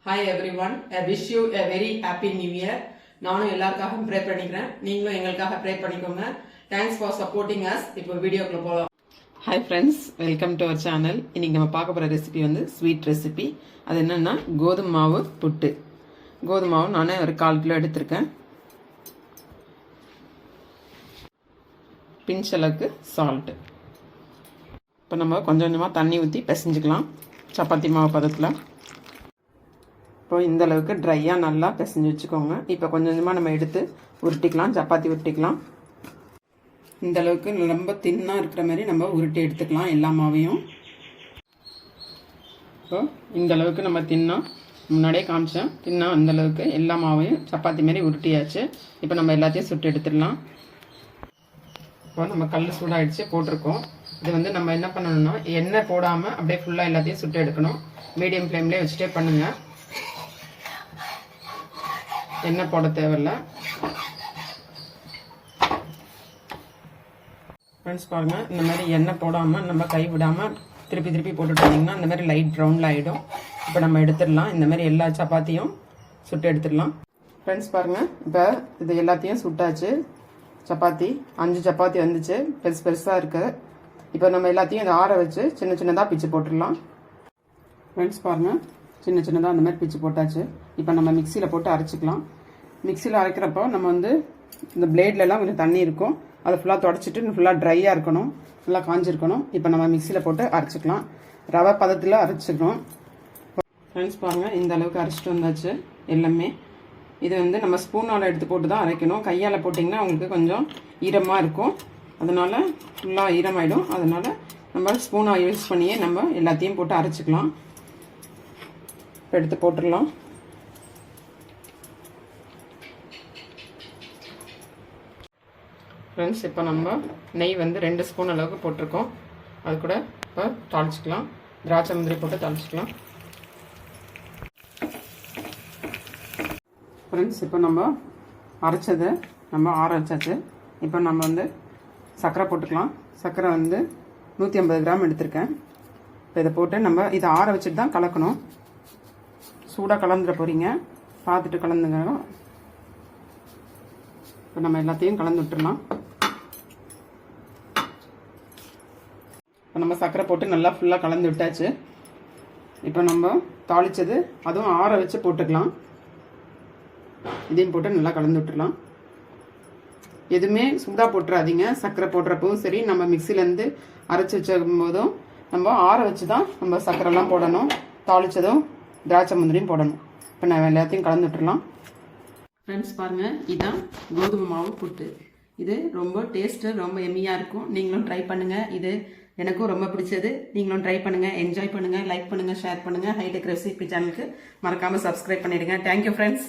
Hi everyone, I wish you a very happy new year. நானும் எல்லாருக்காகவும் pray பண்ணிக்கிறேன். நீங்களும் எங்களுக்காக ப்ரே பண்ணிக்கோங்க. Thanks for supporting us. இப்போ வீடியோக்குள்ள போலாம். Hi friends, welcome to our channel. இன்னைக்கு நம்ம பார்க்க போற ரெசிபி வந்து ஸ்வீட் ரெசிபி. அது என்னன்னா கோதுமை மாவு புட்டு. கோதுமை மாவு நான் ஒரு 1/4 கிலோ எடுத்துர்க்கேன். பிஞ்ச் அளவுக்கு சால்ட். இப்போ நம்ம கொஞ்சம் கொஞ்சமா தண்ணி ஊத்தி பிசைஞ்சுக்கலாம். சப்பாத்தி மாவு பதத்துல. இப்போ இந்த அளவுக்கு ட்ரையாக நல்லா பிசைஞ்சு வச்சுக்கோங்க. இப்போ கொஞ்சம் கொஞ்சமாக நம்ம எடுத்து உருட்டிக்கலாம், சப்பாத்தி உருட்டிக்கலாம். இந்த அளவுக்கு ரொம்ப தின்னாக இருக்கிற மாதிரி நம்ம உருட்டி எடுத்துக்கலாம் எல்லா மாவையும். இப்போ இந்த அளவுக்கு நம்ம முன்னாடியே காமிச்சேன், அந்த அளவுக்கு எல்லா மாவையும் சப்பாத்தி மாதிரி உருட்டியாச்சு. இப்போ நம்ம எல்லாத்தையும் சுட்டு எடுத்துடலாம். இப்போ நம்ம கல் சூடாகிடுச்சு போட்டிருக்கோம். இது வந்து நம்ம என்ன பண்ணணும்னா எண்ணெய் போடாமல் அப்படியே ஃபுல்லாக எல்லாத்தையும் சுட்டு எடுக்கணும். மீடியம் ஃப்ளேம்லேயே வச்சுட்டே பண்ணுங்கள். எண்ணெய் போட தேவையில்லை. ஃப்ரெண்ட்ஸ் பாருங்கள், இந்த மாதிரி எண்ணெய் போடாமல் நம்ம கை விடாமல் திருப்பி திருப்பி போட்டுட்டு வந்தீங்கன்னா இந்த மாதிரி லைட் ப்ரௌனில் ஆகிடும். இப்போ நம்ம எடுத்துடலாம். இந்த மாதிரி எல்லா சப்பாத்தியும் சுட்டு எடுத்துடலாம். ஃப்ரெண்ட்ஸ் பாருங்கள், இப்போ இது எல்லாத்தையும் சுட்டாச்சு. சப்பாத்தி 5 சப்பாத்தி வந்துச்சு, பெருசு பெருசாக இருக்குது. இப்போ நம்ம எல்லாத்தையும் இதை ஆற வச்சு சின்ன சின்னதாக பிச்சு போட்டுடலாம். ஃப்ரெண்ட்ஸ் பாருங்கள், சின்ன சின்னதாக அந்த மாதிரி பிச்சு போட்டாச்சு. இப்போ நம்ம மிக்சியில் போட்டு அரைச்சிக்கலாம். மிக்சியில் அரைக்கிறப்போ நம்ம வந்து இந்த பிளேட்லலாம் கொஞ்சம் தண்ணி இருக்கும், அதை ஃபுல்லாக தொடச்சிட்டு ஃபுல்லாக ட்ரையாக இருக்கணும், நல்லா காஞ்சிருக்கணும். இப்போ நம்ம மிக்சியில் போட்டு அரைச்சிக்கலாம். ரவை பதத்தில் அரைச்சிக்கணும். ஃப்ரெண்ட்ஸ் பாருங்கள், இந்த அளவுக்கு அரைச்சிட்டு வந்தாச்சு எல்லாமே. இது வந்து நம்ம ஸ்பூனால் எடுத்து போட்டு தான் அரைக்கணும். கையால் போட்டிங்கன்னா உங்களுக்கு கொஞ்சம் ஈரமாக இருக்கும், அதனால் ஃபுல்லாக ஈரமாயிடும். அதனால் நம்ம ஸ்பூனாக யூஸ் பண்ணியே நம்ம எல்லாத்தையும் போட்டு அரைச்சிக்கலாம். எடுத்து போட்டுடலாம். ஃப்ரெண்ட்ஸ் இப்போ நம்ம நெய் வந்து 2 ஸ்பூன் அளவுக்கு போட்டிருக்கோம். அது கூட இப்போ தாளிச்சிக்கலாம். திராட்சை முந்திரி போட்டு தாளிச்சிக்கலாம். ஃப்ரெண்ட்ஸ் இப்போ நம்ம அரைச்சதை நம்ம ஆற வச்சாச்சு. இப்போ நம்ம வந்து சர்க்கரை போட்டுக்கலாம். சர்க்கரை வந்து 150 கிராம் எடுத்திருக்கேன். இப்போ இதை போட்டு நம்ம இதை ஆற வச்சுட்டு தான் கலக்கணும். சூடாக கலந்துட போகிறீங்க, பார்த்துட்டு கலந்துங்க. இப்போ நம்ம எல்லாத்தையும் கலந்து விட்டுடலாம். இப்போ நம்ம சர்க்கரை போட்டு நல்லா ஃபுல்லாக கலந்து விட்டாச்சு. இப்போ நம்ம தாளித்தது அதுவும் ஆற வச்சு போட்டுக்கலாம். இதையும் போட்டு நல்லா கலந்து விட்டுடலாம். எதுவுமே சூடாக போட்டுறாதீங்க. சர்க்கரை போடுறப்பவும் சரி, நம்ம மிக்சிலேருந்து அரைச்சி வச்சுக்கும் போதும் நம்ம ஆற வச்சு தான் நம்ம சர்க்கரைலாம் போடணும். தாளித்ததும் திராட்சை முந்திரியும் போடணும். இப்போ நான் எல்லாத்தையும் கலந்து விட்டுடலாம். ஃப்ரெண்ட்ஸ் பாருங்கள், இதுதான் கோதுமை மாவு புட்டு. இது ரொம்ப டேஸ்ட்டு, ரொம்ப எம்மியாக இருக்கும். நீங்களும் ட்ரை பண்ணுங்கள். இது எனக்கும் ரொம்ப பிடிச்சது. நீங்களும் ட்ரை பண்ணுங்கள், என்ஜாய் பண்ணுங்கள், லைக் பண்ணுங்கள், ஷேர் பண்ணுங்கள். ஹைடெக் ரெசிபி சேனலுக்கு மறக்காமல் சப்ஸ்கிரைப் பண்ணிவிடுங்க. Thank you friends.